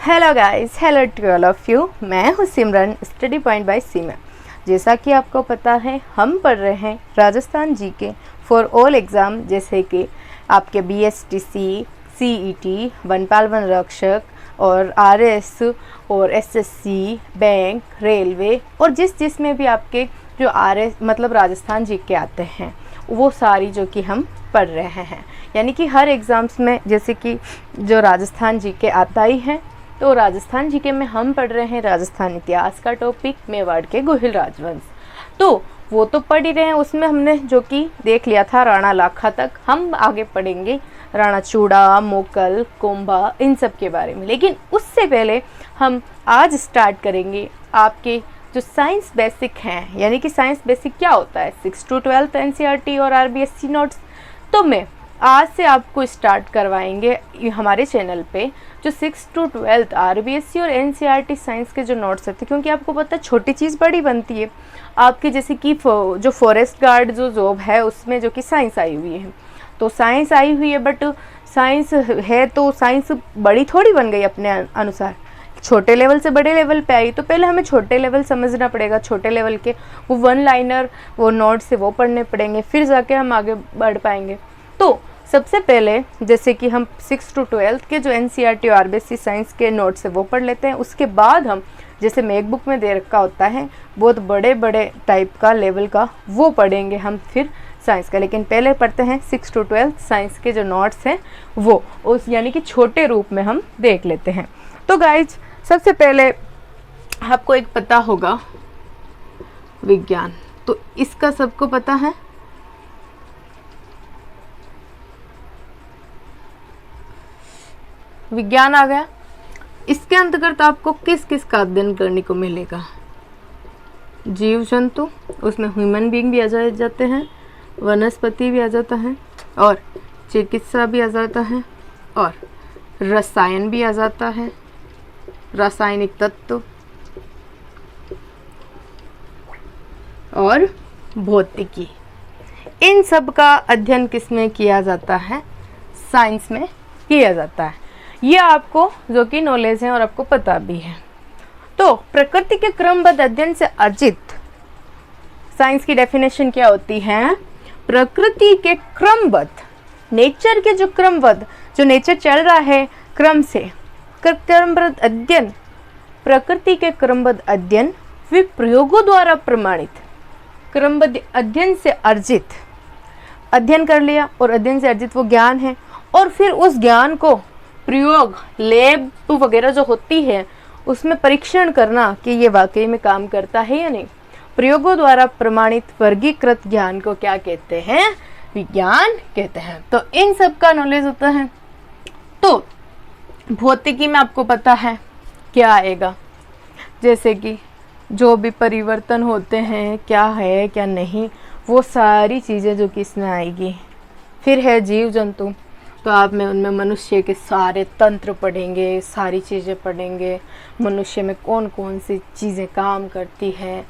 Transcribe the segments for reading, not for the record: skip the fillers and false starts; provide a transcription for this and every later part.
Hello guys, hello to all of you. मैं हूँ Simran, study point by Seema. जैसा कि आपको पता है, हम पढ़ रहे हैं Rajasthan GK for all exam, जैसे कि आपके बीएसटीसी, सीईटी, वनपाल वन रक्षक और आरएस और एसएससी, बैंक, रेलवे और जिस में भी आपके जो आरएस मतलब राजस्थान जीके आते हैं वो सारी जो कि हम पढ़ रहे हैं। यानी कि हर एग्ज़ाम्स में जैसे कि जो राजस्थान जीके आता ही है, तो राजस्थान जीके में हम पढ़ रहे हैं राजस्थान इतिहास का टॉपिक, मेवाड़ के गोहिल राजवंश। तो वो तो पढ़ ही रहे हैं, उसमें हमने जो कि देख लिया था राणा लाखा तक। हम आगे पढ़ेंगे राणा चूड़ा, मोकल, कोंबा, इन सब के बारे में। लेकिन उससे पहले हम आज स्टार्ट करेंगे आपके जो साइंस बेसिक हैं। यानी कि साइंस बेसिक क्या होता है, 6 to 12 एनसीईआरटी और आरबीएससी नोट्स। तो मैं आज से आपको स्टार्ट करवाएंगे हमारे चैनल पे जो 6 to 12 आरबीएससी और एनसीईआरटी साइंस के जो नोट्स होते हैं। क्योंकि आपको पता है छोटी चीज़ बड़ी बनती है। आपके जैसे कि जो फॉरेस्ट गार्ड जो जॉब है उसमें जो कि साइंस आई हुई है, तो साइंस आई हुई है, बट साइंस है तो साइंस बड़ी थोड़ी बन गई अपने अनुसार, छोटे लेवल से बड़े लेवल पे आई। तो पहले हमें छोटे लेवल समझना पड़ेगा, छोटे लेवल के वो वन लाइनर वो नोट्स से वो पढ़ने पड़ेंगे, फिर जाके हम आगे बढ़ पाएंगे। तो सबसे पहले जैसे कि हम 6 to 12 के जो एनसीईआरटी और आरबीएससी साइंस के नोट्स है वो पढ़ लेते हैं। उसके बाद हम जैसे मैक बुक में दे रखा होता है बहुत बड़े बड़े टाइप का लेवल का वो पढ़ेंगे हम फिर साइंस का। लेकिन पहले पढ़ते हैं 6 to 12 साइंस के जो नोट्स हैं वो उस यानी कि छोटे रूप में हम देख लेते हैं। तो गाइज, सबसे पहले आपको एक पता होगा विज्ञान, तो इसका सबको पता है। विज्ञान आ गया। इसके अंतर्गत आपको किस किस का अध्ययन करने को मिलेगा? जीव जंतु, उसमें ह्यूमन बीइंग भी आ जाते हैं, वनस्पति भी आ जाता है, और चिकित्सा भी आ जाता है, और रसायन भी आ जाता है, रासायनिक तत्व, और भौतिकी। इन सब का अध्ययन किसमें किया जाता है? साइंस में किया जाता है। ये आपको जो कि नॉलेज है और आपको पता भी है। तो प्रकृति के क्रमबद्ध अध्ययन से अर्जित साइंस की डेफिनेशन क्या होती है? प्रकृति के क्रमबद्ध, नेचर के जो क्रमबद्ध जो नेचर चल रहा है क्रम से, क्रमबद्ध अध्ययन, प्रकृति के क्रमबद्ध अध्ययन वे प्रयोगों द्वारा प्रमाणित, क्रमबद्ध अध्ययन से अर्जित, अध्ययन कर लिया और अध्ययन से अर्जित वो ज्ञान है, और फिर उस ज्ञान को प्रयोग, लैब वगैरह जो होती है उसमें परीक्षण करना कि ये वाकई में काम करता है या नहीं। प्रयोगों द्वारा प्रमाणित वर्गीकृत ज्ञान को क्या कहते हैं? विज्ञान कहते हैं। तो इन सब का नॉलेज होता है। तो भौतिकी में आपको पता है क्या आएगा, जैसे कि जो भी परिवर्तन होते हैं क्या है क्या नहीं, वो सारी चीज़ें जो कि इसमें आएगी। फिर है जीव जंतु, तो आप में उनमें मनुष्य के सारे तंत्र पढ़ेंगे, सारी चीज़ें पढ़ेंगे, मनुष्य में कौन कौन सी चीज़ें काम करती है,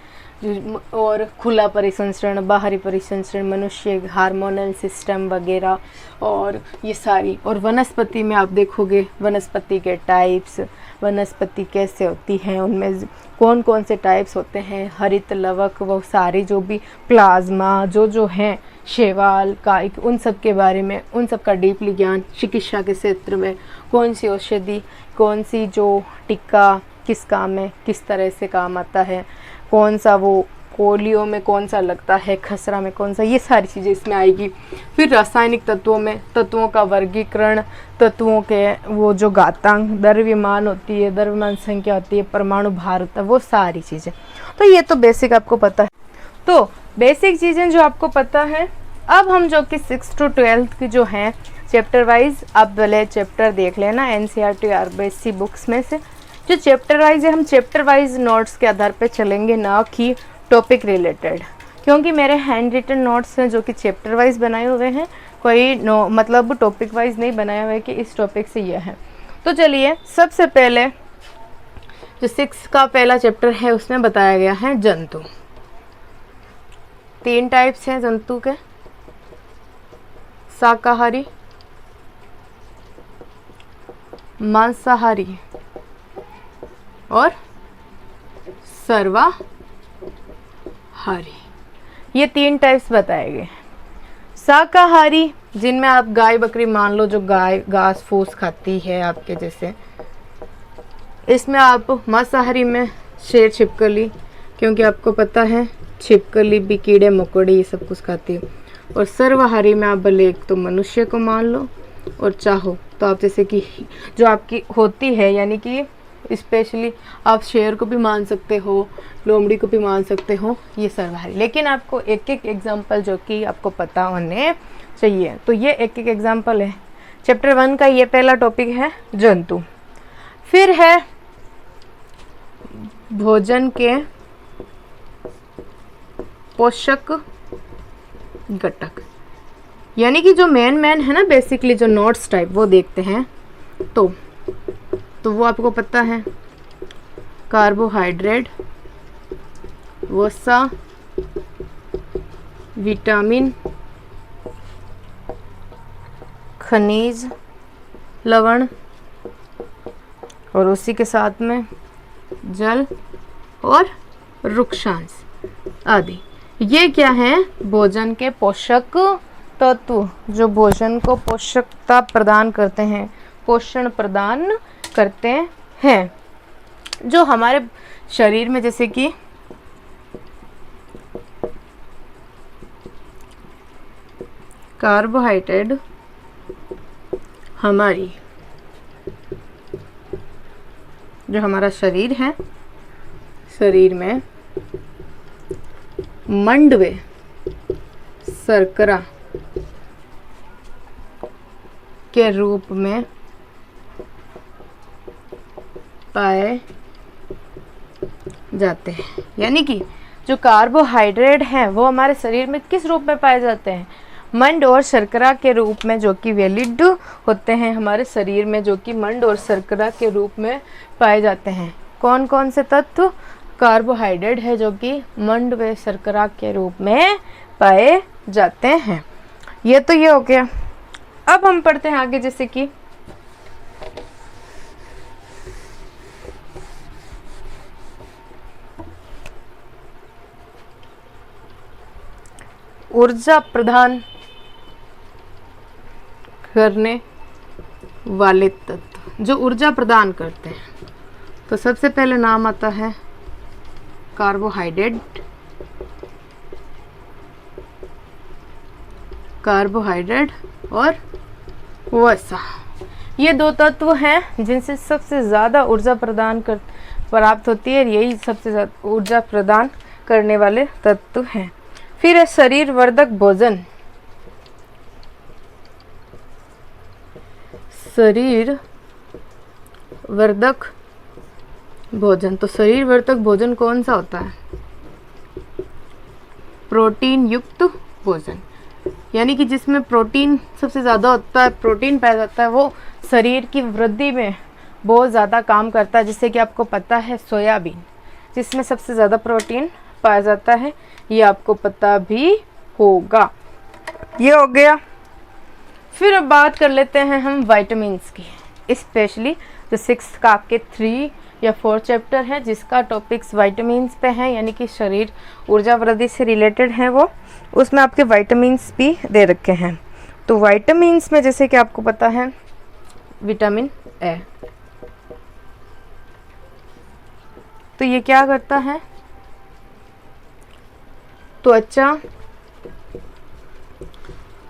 और खुला परिसंचरण, बाहरी परिसंचरण, मनुष्य हार्मोनल सिस्टम वगैरह, और ये सारी। और वनस्पति में आप देखोगे वनस्पति के टाइप्स, वनस्पति कैसे होती हैं, उनमें कौन कौन से टाइप्स होते हैं, हरित, लवक, वो सारी जो भी प्लाज्मा जो हैं, शैवाल, कायिक, उन सब के बारे में, उन सब का डीपली ज्ञान। चिकित्सा के क्षेत्र में कौन सी औषधि, कौन सी जो टीका किस काम में किस तरह से काम आता है, कौन सा वो पोलियो में कौन सा लगता है, खसरा में कौन सा, ये सारी चीज़ें इसमें आएगी। फिर रासायनिक तत्वों में तत्वों का वर्गीकरण, तत्वों के वो जो घातांक, द्रव्यमान होती है, द्रव्यमान संख्या होती है, परमाणु भार होता है, वो सारी चीज़ें। तो ये तो बेसिक आपको पता है। तो बेसिक चीज़ें जो आपको पता है, अब हम जो कि 6 to 12 की जो हैं चैप्टर वाइज, आप पहले चैप्टर देख लेना एनसीईआरटी आरबीएससी बुक्स में से जो चैप्टर वाइज है। हम चैप्टर वाइज नोट्स के आधार पे चलेंगे, ना कि टॉपिक रिलेटेड, क्योंकि मेरे हैंड रिटन नोट्स हैं जो कि चैप्टर वाइज बनाए हुए हैं, कोई मतलब टॉपिक वाइज नहीं बनाया हुआ है कि इस टॉपिक से यह है। तो चलिए, सबसे पहले जो 6 का पहला चैप्टर है उसमें बताया गया है जंतु। 3 टाइप्स हैं जंतु के, शाकाहारी, मांसाहारी और सर्वाहारी, ये 3 टाइप्स बताए गए। शाकाहारी जिनमें आप गाय बकरी मान लो, जो गाय घास फूस खाती है आपके जैसे। इसमें आप मांसाहारी में शेर छिपकली, क्योंकि आपको पता है छिपकली भी कीड़े मकोड़े ये सब कुछ खाती है। और सर्वाहारी में आप भले एक तो मनुष्य को मान लो, और चाहो तो आप जैसे कि जो आपकी होती है, यानी कि स्पेशली आप शेर को भी मान सकते हो, लोमड़ी को भी मान सकते हो, ये सर्वाहारी। लेकिन आपको एक एक एग्जाम्पल जो कि आपको पता होने चाहिए, तो ये एक एक एग्जाम्पल है। चैप्टर 1 का ये पहला टॉपिक है जंतु। फिर है भोजन के पोषक घटक, यानी कि जो मेन है ना, बेसिकली जो नोट्स टाइप वो देखते हैं। तो वो आपको पता है, कार्बोहाइड्रेट, वसा, विटामिन, खनिज, लवण, और उसी के साथ में जल और वृक्षांश आदि। ये क्या है? भोजन के पोषक तत्व, जो भोजन को पोषकता प्रदान करते हैं, पोषण प्रदान करते हैं, जो हमारे शरीर में जैसे कि कार्बोहाइड्रेट हमारी जो हमारा शरीर है, शरीर में मंडवे शर्करा के रूप में पाए जाते हैं। यानी कि जो कार्बोहाइड्रेट हैं वो हमारे शरीर में किस रूप में पाए जाते हैं? मंड और शर्करा के रूप में, जो कि वैलिड होते हैं हमारे शरीर में, जो कि मंड और शर्करा के रूप में पाए जाते हैं। कौन कौन से तत्व? कार्बोहाइड्रेट है जो कि मंड व शर्करा के रूप में पाए जाते हैं। ये तो ये हो गया। अब हम पढ़ते हैं आगे, जैसे कि ऊर्जा प्रदान करने वाले तत्व, जो ऊर्जा प्रदान करते हैं। तो सबसे पहले नाम आता है कार्बोहाइड्रेट, कार्बोहाइड्रेट और वसा। ये 2 तत्व हैं जिनसे सबसे ज़्यादा ऊर्जा प्रदान प्राप्त होती है। यही सबसे ज़्यादा ऊर्जा प्रदान करने वाले तत्व हैं। फिर है शरीर वर्धक भोजन। शरीर वर्धक भोजन, तो शरीर वर्धक भोजन कौन सा होता है? प्रोटीन युक्त भोजन, यानी कि जिसमें प्रोटीन सबसे ज़्यादा होता है, प्रोटीन पाया जाता है, वो शरीर की वृद्धि में बहुत ज़्यादा काम करता है। जिससे कि आपको पता है सोयाबीन, जिसमें सबसे ज़्यादा प्रोटीन पाया जाता है, ये आपको पता भी होगा। ये हो गया। फिर अब बात कर लेते हैं हम विटामिन्स की, स्पेशली जो 6 का आपके 3 या 4 चैप्टर है जिसका टॉपिक्स विटामिन्स पे है, यानी कि शरीर ऊर्जा वृद्धि से रिलेटेड है, वो उसमें आपके विटामिन्स भी दे रखे हैं। तो विटामिन्स में जैसे कि आपको पता है विटामिन ए, तो ये क्या करता है? त्वचा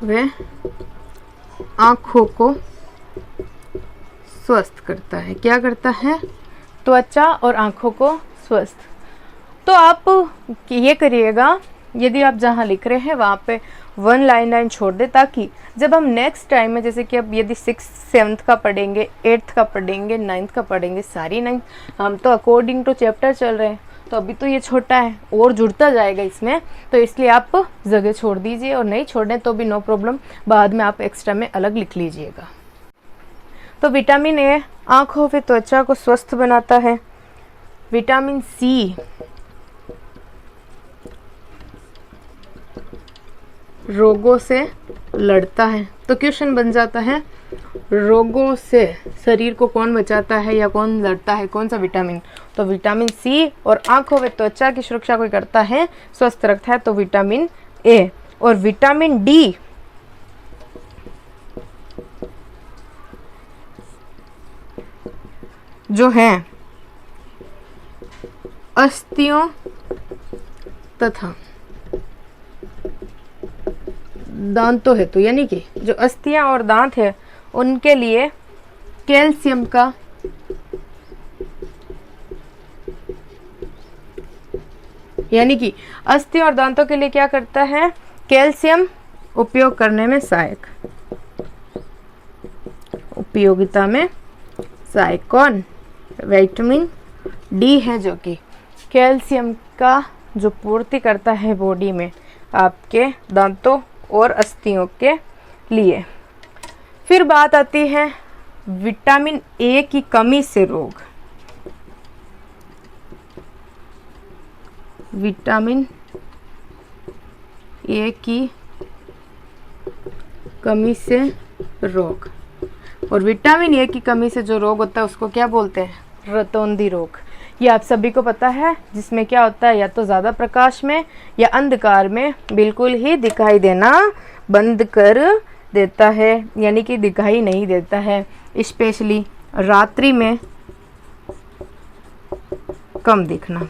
व आँखों को स्वस्थ करता है। क्या करता है? त्वचा और आँखों को स्वस्थ। तो आप ये करिएगा, यदि आप जहाँ लिख रहे हैं वहाँ पे 1 लाइन छोड़ दे, ताकि जब हम नेक्स्ट टाइम में, जैसे कि अब यदि 6th 7th का पढ़ेंगे, 8th का पढ़ेंगे, 9th का पढ़ेंगे, सारी 9 हम तो अकॉर्डिंग टू चैप्टर चल रहे हैं, तो अभी तो ये छोटा है और जुड़ता जाएगा इसमें, तो इसलिए आप जगह छोड़ दीजिए, और नहीं छोड़ने तो भी नो प्रॉब्लम, बाद में आप एक्स्ट्रा में अलग लिख लीजिएगा। तो विटामिन ए आँखों व त्वचा को स्वस्थ बनाता है। विटामिन सी रोगों से लड़ता है। तो क्वेश्चन बन जाता है, रोगों से शरीर को कौन बचाता है या कौन लड़ता है, कौन सा विटामिन? तो विटामिन सी। और आंखों व त्वचा की सुरक्षा कोई करता है, स्वस्थ रखता है, तो विटामिन ए। और विटामिन डी जो है अस्थियों तथा दांतों हेतु, यानी कि जो अस्थियां और दांत है उनके लिए कैल्शियम का यानी कि अस्थि और दांतों के लिए क्या करता है? कैल्शियम उपयोग करने में सहायक, उपयोगिता में सहायक कौन? विटामिन डी है, जो कि कैल्शियम का जो पूर्ति करता है बॉडी में आपके दांतों और अस्थियों के लिए। फिर बात आती है विटामिन ए की कमी से रोग। विटामिन ए की कमी से रोग। और विटामिन ए की कमी से जो रोग होता है उसको क्या बोलते हैं? रतौंधी रोग। ये आप सभी को पता है, जिसमें क्या होता है, या तो ज़्यादा प्रकाश में या अंधकार में बिल्कुल ही दिखाई देना बंद कर देता है, यानी कि दिखाई नहीं देता है। स्पेशली रात्रि में कम दिखना,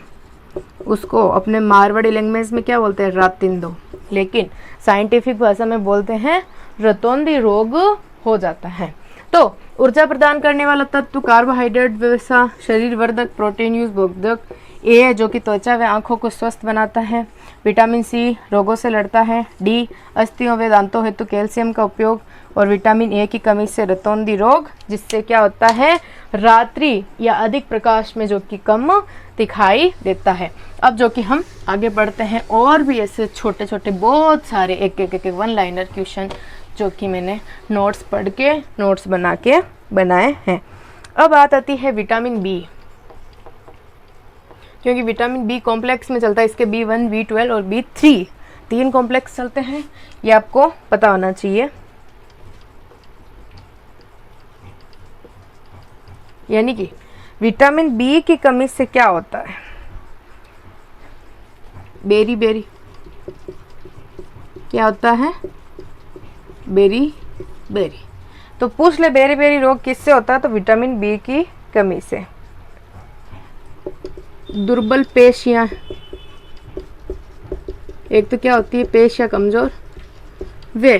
उसको अपने मारवाड़ी लैंग्वेज में क्या बोलते हैं? रातिंदो। लेकिन साइंटिफिक भाषा में बोलते हैं रतौंधी रोग हो जाता है। तो ऊर्जा प्रदान करने वाला तत्व कार्बोहाइड्रेट, वसा, शरीर वर्धक, प्रोटीन युक्त बोधक ए जो कि त्वचा व आंखों को स्वस्थ बनाता है। विटामिन सी रोगों से लड़ता है। डी अस्थियों व दांतों हेतु कैल्शियम का उपयोग। और विटामिन ए की कमी से रतौंधी रोग, जिससे क्या होता है? रात्रि या अधिक प्रकाश में जो कि कम दिखाई देता है। अब जो कि हम आगे बढ़ते हैं, और भी ऐसे छोटे छोटे बहुत सारे एक वन लाइनर क्वेश्चन जो कि मैंने नोट्स पढ़ के नोट्स बना के बनाए हैं। अब बात आती है विटामिन बी, क्योंकि विटामिन बी कॉम्प्लेक्स में चलता है। इसके B1, B12 और B3 तीन कॉम्प्लेक्स चलते हैं, ये आपको पता होना चाहिए। यानी कि विटामिन बी की कमी से क्या होता है? बेरी बेरी क्या होता है? बेरी बेरी। तो पूछ ले बेरी बेरी रोग किससे होता है? तो विटामिन बी की कमी से। दुर्बल पेशियां, एक तो क्या होती है? पेशियां कमजोर, वे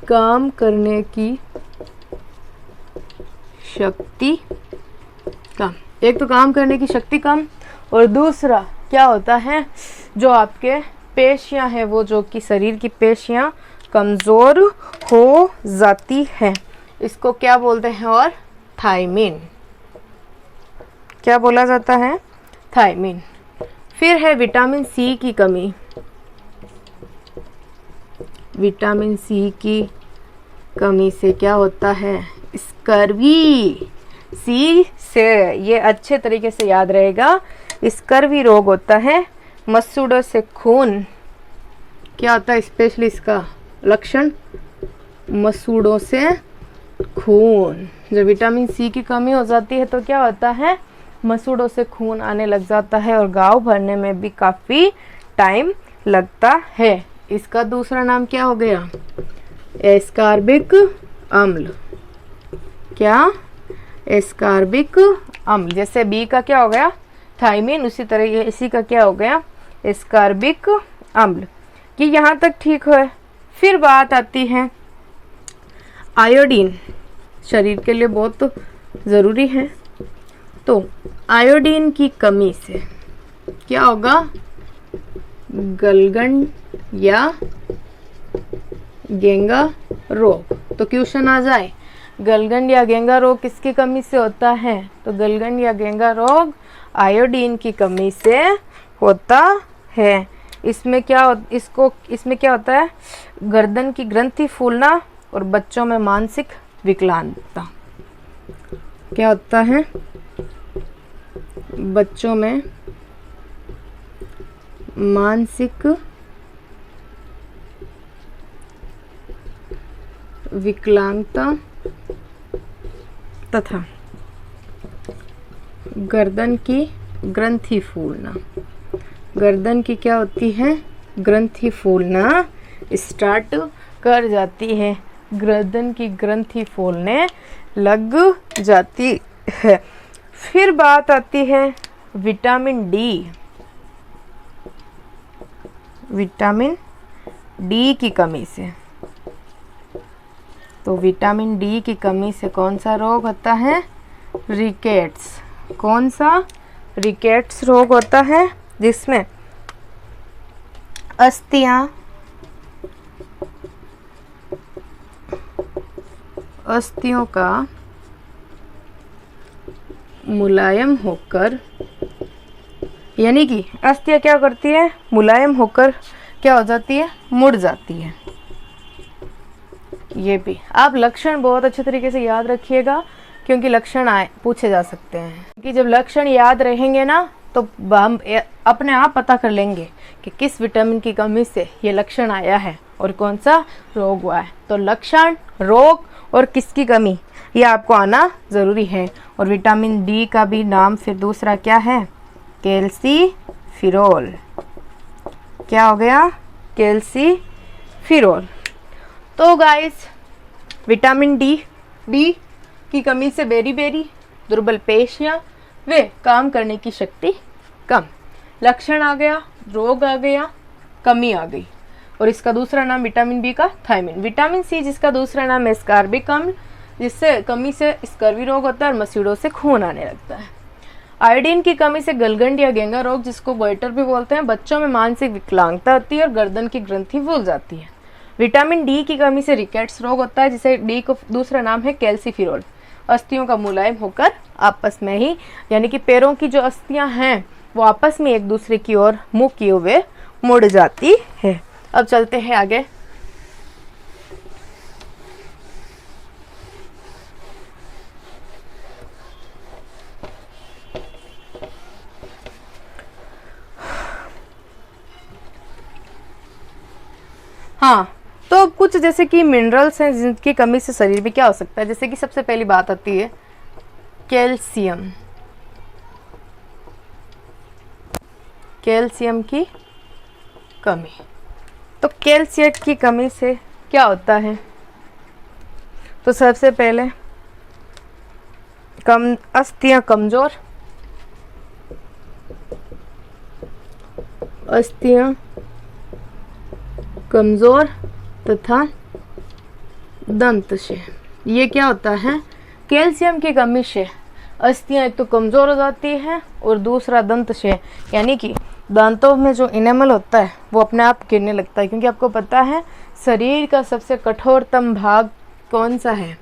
काम करने की शक्ति कम। एक तो काम करने की शक्ति कम, और दूसरा क्या होता है? जो आपके पेशियां हैं, वो जो कि शरीर की पेशियां कमज़ोर हो जाती है। इसको क्या बोलते हैं? और थायमिन। क्या बोला जाता है? थायमिन। फिर है विटामिन सी की कमी। विटामिन सी की कमी से क्या होता है? स्कर्वी। सी से ये अच्छे तरीके से याद रहेगा, स्कर्वी रोग होता है। मसूड़ों से खून क्या होता है? स्पेशली इसका लक्षण मसूड़ों से खून। जब विटामिन सी की कमी हो जाती है तो क्या होता है? मसूड़ों से खून आने लग जाता है और घाव भरने में भी काफ़ी टाइम लगता है। इसका दूसरा नाम क्या हो गया? एस्कॉर्बिक अम्ल। क्या? एस्कॉर्बिक अम्ल। जैसे बी का क्या हो गया? थायमिन, उसी तरह ये इसी का क्या हो गया? एस्कॉर्बिक अम्ल। ये यहाँ तक ठीक है। फिर बात आती है आयोडीन, शरीर के लिए बहुत ज़रूरी है। तो आयोडीन की कमी से क्या होगा? गलगंड या गेंगा रोग। तो क्वेश्चन आ जाए, गलगंड या गेंगा रोग किसकी कमी से होता है? तो गलगंड या गेंगा रोग आयोडीन की कमी से होता है। इसमें क्या होता है? गर्दन की ग्रंथि फूलना और बच्चों में मानसिक विकलांगता। क्या होता है? बच्चों में मानसिक विकलांगता तथा गर्दन की ग्रंथि फूलना। गर्दन की क्या होती है? ग्रंथि फूलना स्टार्ट कर जाती है, गर्दन की ग्रंथि फूलने लग जाती है। फिर बात आती है विटामिन डी। विटामिन डी की कमी से। तो विटामिन डी की कमी से कौन सा रोग होता है? रिकेट्स। कौन सा? रिकेट्स रोग होता है, जिसमें अस्थियों का मुलायम होकर, यानी कि अस्थियां क्या करती है? मुलायम होकर क्या हो जाती है? मुड़ जाती है। ये भी आप लक्षण बहुत अच्छे तरीके से याद रखिएगा, क्योंकि लक्षण पूछे जा सकते हैं। कि जब लक्षण याद रहेंगे ना, तो हम अपने आप पता कर लेंगे कि किस विटामिन की कमी से ये लक्षण आया है और कौन सा रोग हुआ है। तो लक्षण, रोग और किसकी कमी, ये आपको आना ज़रूरी है। और विटामिन डी का भी नाम फिर दूसरा क्या है? कैल्सीफिरोल। क्या हो गया? कैल्सीफिरोल। तो गाइस, विटामिन डी की कमी से बेरी दुर्बल पेशियां वे काम करने की शक्ति कम। लक्षण आ गया, रोग आ गया, कमी आ गई। और इसका दूसरा नाम विटामिन बी का थायमिन। विटामिन सी जिसका दूसरा नाम है स्कारबिक अम्ल, जिससे कमी से स्कर्वी रोग होता है और मसूड़ों से खून आने लगता है। आयोडीन की कमी से गलगंड या गेंगा रोग, जिसको गोइटर भी बोलते हैं, बच्चों में मानसिक विकलांगता होती है और गर्दन की ग्रंथि फूल जाती है। विटामिन डी की कमी से रिकेट्स रोग होता है, जिसे डी को दूसरा नाम है कैल्सीफिरोल। अस्थियों का मुलायम होकर आपस में ही, यानी कि पैरों की जो अस्थियां हैं वो आपस में एक दूसरे की ओर मुंह किए हुए मुड़ जाती है। अब चलते हैं आगे। हाँ, तो कुछ जैसे कि मिनरल्स हैं जिनकी कमी से शरीर में क्या हो सकता है। जैसे कि सबसे पहली बात आती है कैल्शियम। कैल्शियम की कमी। तो कैल्शियम की कमी से क्या होता है? तो सबसे पहले अस्थियां कमजोर, अस्थियां कमजोर तथा दंतशय। ये क्या होता है? कैल्शियम की कमी से अस्थियां एक तो कमजोर हो जाती है और दूसरा दंतशय, यानी कि दांतों में जो इनेमल होता है वो अपने आप गिरने लगता है। क्योंकि आपको पता है शरीर का सबसे कठोरतम भाग कौन सा है?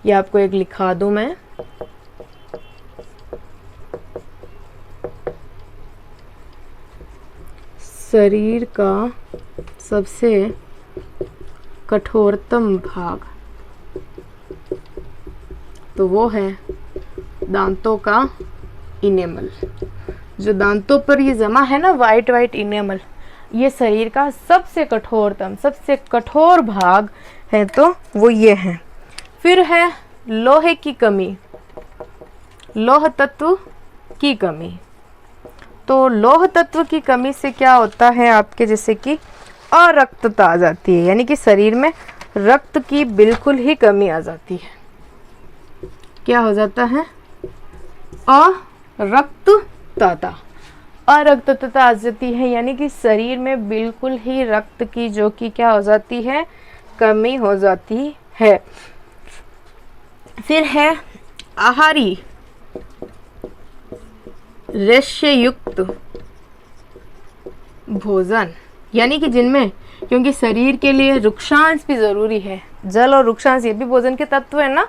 ये आपको एक लिखा दूं मैं। शरीर का सबसे कठोरतम भाग तो वो है दांतों का इनेमल। जो दांतों पर ये जमा है ना, वाइट इनेमल, ये शरीर का सबसे कठोरतम, सबसे कठोर भाग है, तो वो ये है। फिर है लोहे की कमी, लौह तत्व की कमी। तो लौह तत्व की कमी से क्या होता है आपके, जैसे कि अरक्तता आ जाती है, यानी कि शरीर में रक्त की बिल्कुल ही कमी आ जाती है। क्या हो जाता है? अरक्तता आ जाती है, यानी कि शरीर में बिल्कुल ही रक्त की जो कि क्या हो जाती है? कमी हो जाती है। फिर है आहारी रेशयुक्त भोजन, यानी कि जिनमें, क्योंकि शरीर के लिए रुक्षांश भी जरूरी है, जल और रुक्षांश ये भी भोजन के तत्व है ना,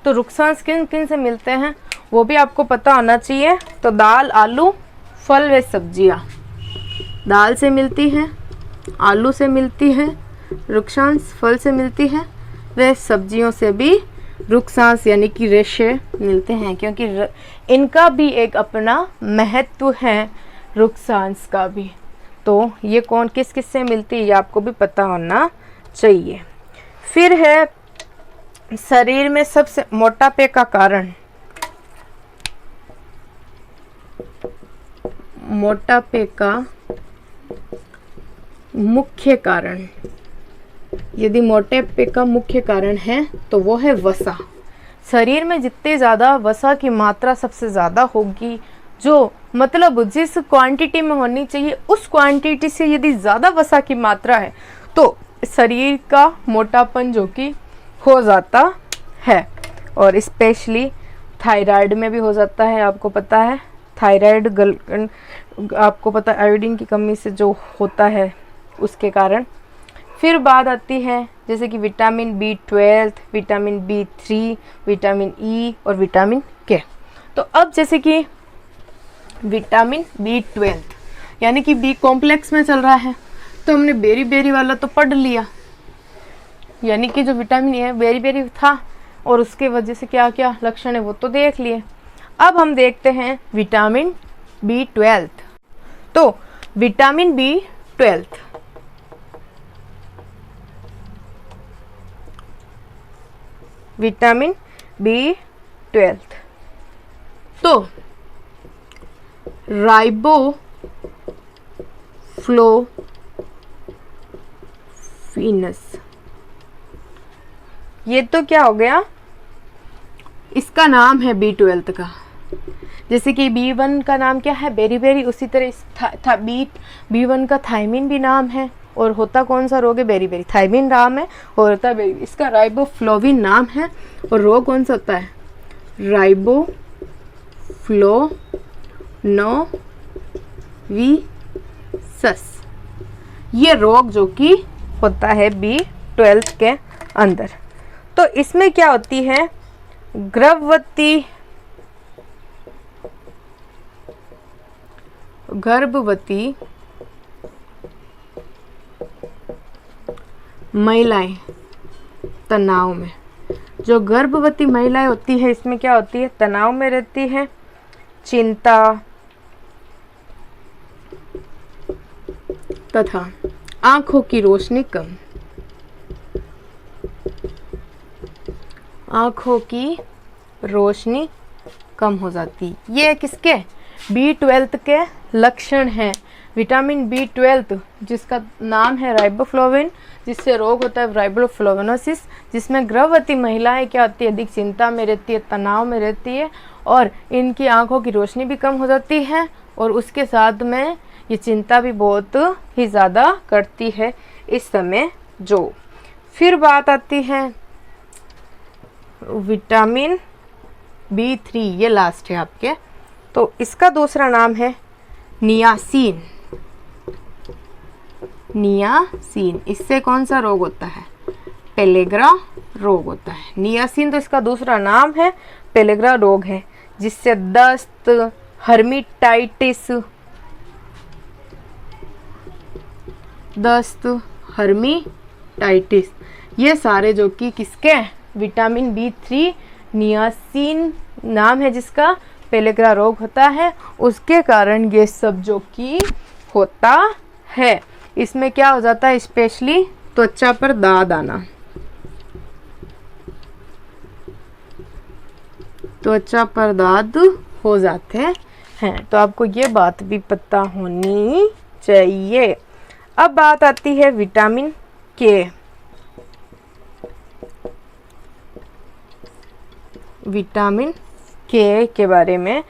तो रुक्षांश किन किन से मिलते हैं वो भी आपको पता होना चाहिए। तो दाल, आलू, फल व सब्जियां। दाल से मिलती है, आलू से मिलती है रुक्षांश, फल से मिलती है, व सब्जियों से भी रुक्षांश यानी कि रेशे मिलते हैं, क्योंकि इनका भी एक अपना महत्व है, रुक्षांश का भी। तो ये कौन किस किस से मिलती है ये आपको भी पता होना चाहिए। फिर है शरीर में सबसे मोटापे का कारण, मोटापे का मुख्य कारण, यदि मोटापे का मुख्य कारण है तो वो है वसा। शरीर में जितने ज़्यादा वसा की मात्रा सबसे ज़्यादा होगी, जो मतलब जिस क्वांटिटी में होनी चाहिए उस क्वांटिटी से यदि ज़्यादा वसा की मात्रा है तो शरीर का मोटापन जो कि हो जाता है। और स्पेशली थायराइड में भी हो जाता है। आपको पता है थायराइड आपको पता है आयोडीन की कमी से जो होता है उसके कारण। फिर बात आती है जैसे कि vitamin B12, vitamin B3, vitamin E और विटामिन K। तो अब जैसे कि विटामिन B12 यानी कि बी कॉम्प्लेक्स में चल रहा है, तो हमने बेरी बेरी वाला तो पढ़ लिया, यानी कि जो विटामिन है बेरी बेरी था और उसके वजह से क्या क्या लक्षण है वो तो देख लिए। अब हम देखते हैं विटामिन B12। तो विटामिन B12 विटामिन B12 तो राइबोफ्लोविनस, ये तो क्या हो गया, इसका नाम है B12 का। जैसे कि B1 का नाम क्या है, बेरी बेरी, उसी तरह इस B1 का थायमिन भी नाम है। और होता कौन सा रोग है, बेरी बेरी, थायमिन नाम है और होता बेरी, इसका राइबोफ्लोविन नाम है। और रोग कौन सा होता है, राइबोफ्लोविनस, ये रोग जो कि होता है B12 के अंदर। तो इसमें क्या होती है, गर्भवती महिलाएं तनाव में, जो गर्भवती महिलाएं होती है इसमें क्या होती है, तनाव में रहती है, चिंता तथा आंखों की रोशनी कम, आंखों की रोशनी कम हो जाती। ये किसके, B12 के लक्षण हैं। विटामिन B12 जिसका नाम है राइबोफ्लोविन, जिससे रोग होता है राइबोफ्लोविनोसिस, जिसमें गर्भवती महिलाएं क्या होती है, अधिक चिंता में रहती है, तनाव में रहती है और इनकी आंखों की रोशनी भी कम हो जाती है और उसके साथ में ये चिंता भी बहुत ही ज़्यादा करती है इस समय जो। फिर बात आती है विटामिन B3, ये लास्ट है आपके, तो इसका दूसरा नाम है नियासिन। नियासिन, इससे कौन सा रोग होता है, पेलेग्रा रोग होता है। नियासिन तो इसका दूसरा नाम है, पेलेग्रा रोग है, जिससे दस्त, हर्मीटाइटिस, ये सारे जो कि किसके, विटामिन B3 नियासिन नाम है जिसका, पेलेग्रा रोग होता है, उसके कारण ये सब जो कि होता है। इसमें क्या हो जाता है, स्पेशली त्वचा पर दाद आना, त्वचा पर दाद हो जाते हैं। तो आपको ये बात भी पता होनी चाहिए। अब बात आती है विटामिन के। विटामिन के बारे में,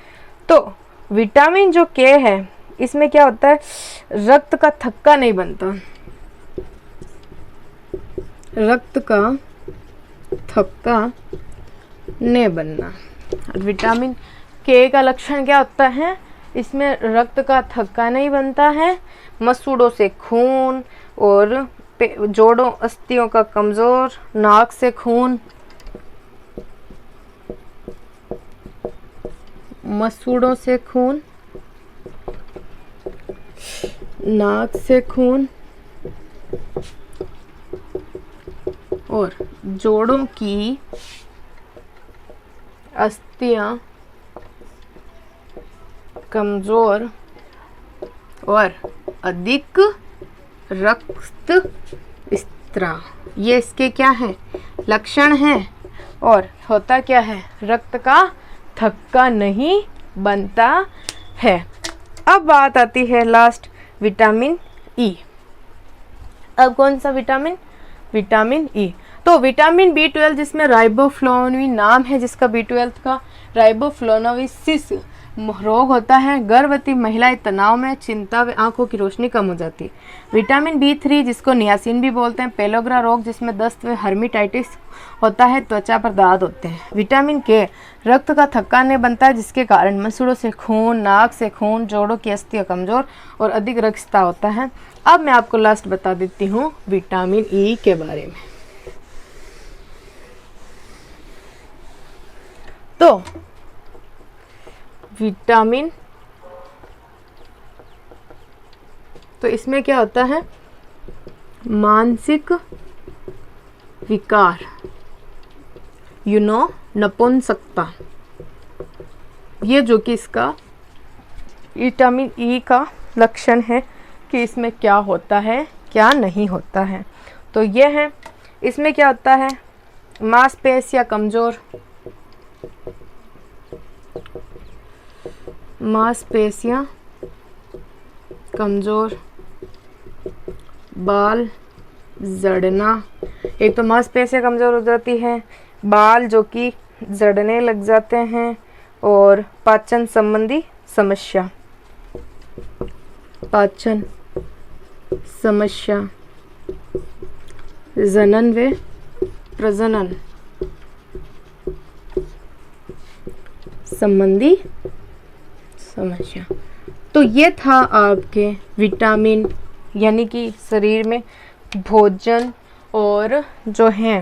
तो विटामिन जो के है इसमें क्या होता है, रक्त का थक्का नहीं बनता, रक्त का थक्का नहीं बनना। विटामिन के का लक्षण क्या होता है, इसमें रक्त का थक्का नहीं बनता है, मसूड़ों से खून और जोड़ों अस्थियों का कमजोर, नाक से खून, मसूड़ों से खून, नाक से खून और जोड़ों की अस्थियां कमजोर और अधिक रक्त स्त्राव, ये इसके क्या हैं, लक्षण हैं। और होता क्या है, रक्त का थक्का नहीं बनता है। अब बात आती है लास्ट, विटामिन ई। अब कौन सा विटामिन, विटामिन ई। तो विटामिन B12 जिसमें राइबोफ्लाविन नाम है जिसका, B12 का, राइबोफ्लाविसिस रोग होता है, गर्भवती महिलाएं तनाव में, चिंता व आंखों की रोशनी कम हो जाती है। विटामिन B3 जिसको नियासिन भी बोलते हैं, पेलोग्रा रोग जिसमें दस्त व हर्मीटाइटिस होता है, त्वचा पर दाद होते हैं। विटामिन के, रक्त का थक्का नहीं बनता है जिसके कारण मसूड़ों से खून, नाक से खून, जोड़ों की अस्थियां कमजोर और अधिक रक्तस्राव होता है। अब मैं आपको लास्ट बता देती हूँ विटामिन ई के बारे में। तो विटामिन, तो इसमें क्या होता है, मानसिक विकार, नपुंसकता, ये जो कि इसका विटामिन ई का लक्षण है कि इसमें क्या होता है क्या नहीं होता है। तो ये है, इसमें क्या होता है, मांसपेशियां कमजोर, मांसपेशियां कमजोर, बाल जड़ना, एक तो मांसपेशियां कमजोर हो जाती है, बाल जो कि जड़ने लग जाते हैं, और पाचन संबंधी समस्या, पाचन समस्या, जनन व प्रजनन संबंधी समस्या। तो ये था आपके विटामिन, यानी कि शरीर में भोजन और जो है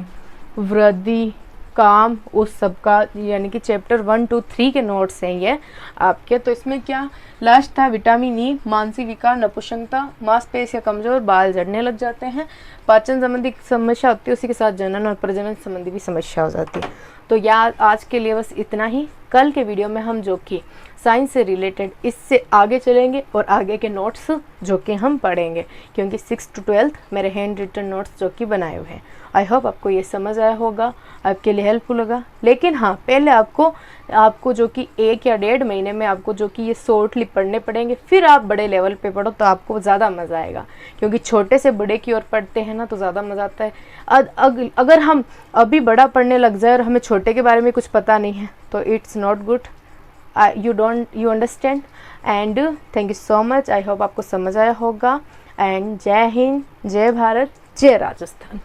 वृद्धि, काम, उस सब का, यानी कि चैप्टर 1 to 3 के नोट्स हैं ये आपके। तो इसमें क्या लास्ट था, विटामिन ई, मानसिक विकार, नपुंसकता, मांसपेशियां कमजोर, बाल झड़ने लग जाते हैं, पाचन संबंधी समस्या होती है, उसी के साथ जनन और प्रजनन संबंधी भी समस्या हो जाती है। तो यार आज के लिए बस इतना ही। कल के वीडियो में हम जो कि साइंस से रिलेटेड इससे आगे चलेंगे और आगे के नोट्स जो कि हम पढ़ेंगे, क्योंकि 6 to 12 मेरे हैंड रिटन नोट्स जो कि बनाए हुए हैं। आई होप आपको ये समझ आया होगा, आपके लिए हेल्पफुल होगा। लेकिन हाँ, पहले आपको जो कि 1 या 1.5 महीने में आपको जो कि ये शॉर्टली पढ़ने पड़ेंगे, फिर आप बड़े लेवल पे पढ़ो तो आपको ज़्यादा मज़ा आएगा, क्योंकि छोटे से बड़े की ओर पढ़ते हैं ना तो ज़्यादा मज़ा आता है। अगर हम अभी बड़ा पढ़ने लग जाए और हमें छोटे के बारे में कुछ पता नहीं है तो it's not good. you understand and thank you so much। I hope आपको समझ आया होगा। एंड जय हिंद, जय भारत, जय राजस्थान।